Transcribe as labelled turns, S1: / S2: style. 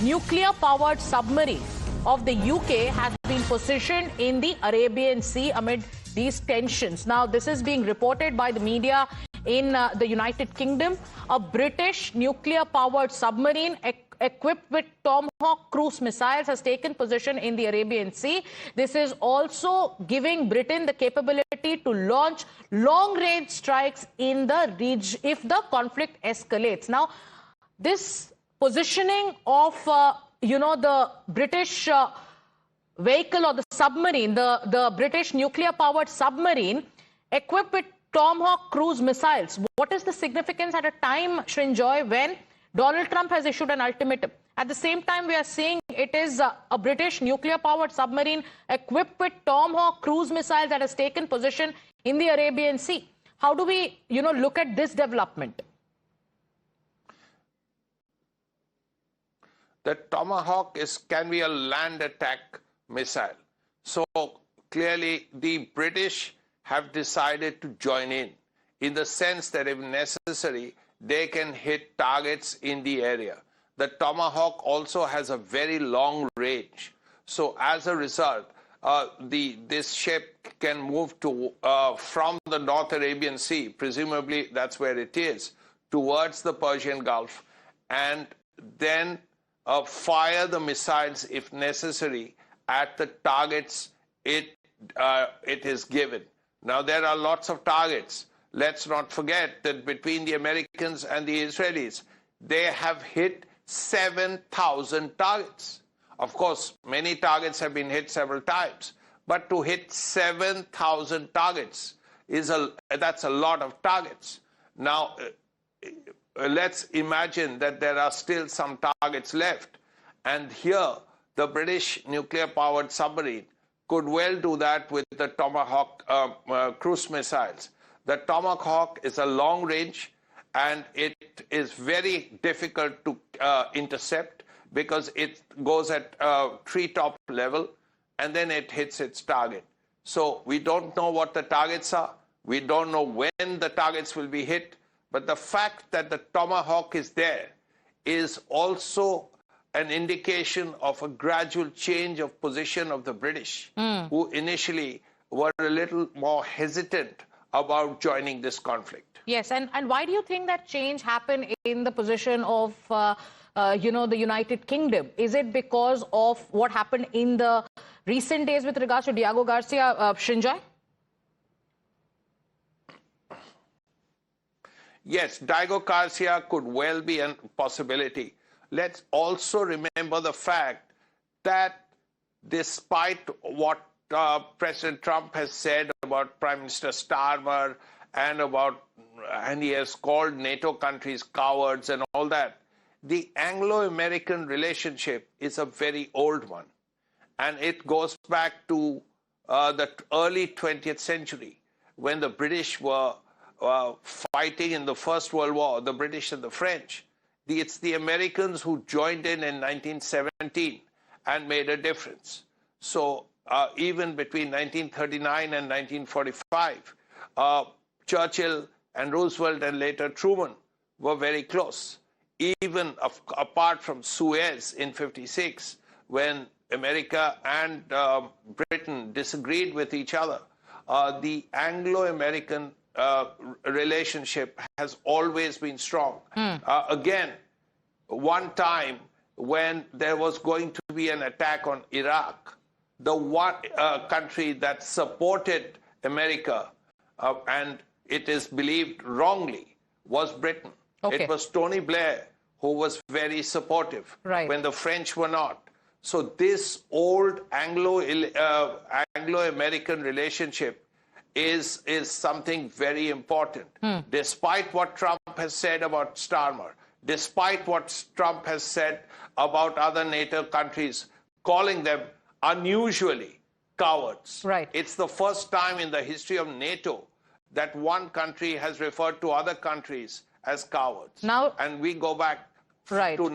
S1: nuclear-powered submarine of the UK has been positioned in the Arabian Sea amid these tensions. Now, this is being reported by the media in the United Kingdom. A British nuclear-powered submarine equipped with Tomahawk cruise missiles has taken position in the Arabian Sea. This is also giving Britain the capability to launch long-range strikes in the region if the conflict escalates. Now, this positioning of, the British vehicle or the submarine, the British nuclear-powered submarine equipped with Tomahawk cruise missiles. What is the significance at a time, Srinjoy, when Donald Trump has issued an ultimatum? At the same time, we are seeing it is a British nuclear-powered submarine equipped with Tomahawk cruise missiles that has taken position in the Arabian Sea. How do we, look at this development?
S2: The Tomahawk can be a land attack missile. So clearly the British have decided to join in the sense that if necessary, they can hit targets in the area. The Tomahawk also has a very long range. So as a result, this ship can move to from the North Arabian Sea, presumably that's where it is, towards the Persian Gulf, and then fire the missiles, if necessary, at the targets it is given. Now, there are lots of targets. Let's not forget that between the Americans and the Israelis, they have hit 7,000 targets. Of course, many targets have been hit several times, but to hit 7,000 targets that's a lot of targets. Now, let's imagine that there are still some targets left, and here the British nuclear-powered submarine could well do that with the Tomahawk cruise missiles. The Tomahawk is a long range, and it is very difficult to intercept because it goes at treetop level, and then it hits its target. So we don't know what the targets are. We don't know when the targets will be hit. But the fact that the Tomahawk is there is also an indication of a gradual change of position of the British, who initially were a little more hesitant about joining this conflict.
S1: Yes, and why do you think that change happened in the position of, the United Kingdom? Is it because of what happened in the recent days with regards to Diego Garcia, Srinjoy?
S2: Yes, Diego Garcia could well be a possibility. Let's also remember the fact that despite what President Trump has said about Prime Minister Starmer and he has called NATO countries cowards and all that, the Anglo-American relationship is a very old one. And it goes back to the early 20th century when the British were fighting in the First World War, the British and the French. It's the Americans who joined in 1917 and made a difference. So even between 1939 and 1945, Churchill and Roosevelt and later Truman were very close. Even apart from Suez in '56, when America and Britain disagreed with each other, the Anglo-American relationship has always been strong. Again, one time when there was going to be an attack on Iraq, the one country that supported America, and it is believed wrongly, was Britain. Okay. It was Tony Blair who was very supportive when the French were not. So this old Anglo-American relationship is something very important. Despite what Trump has said about Starmer, despite what Trump has said about other NATO countries, calling them unusually cowards. It's the first time in the history of NATO that one country has referred to other countries as cowards.
S1: Now,
S2: and we go back to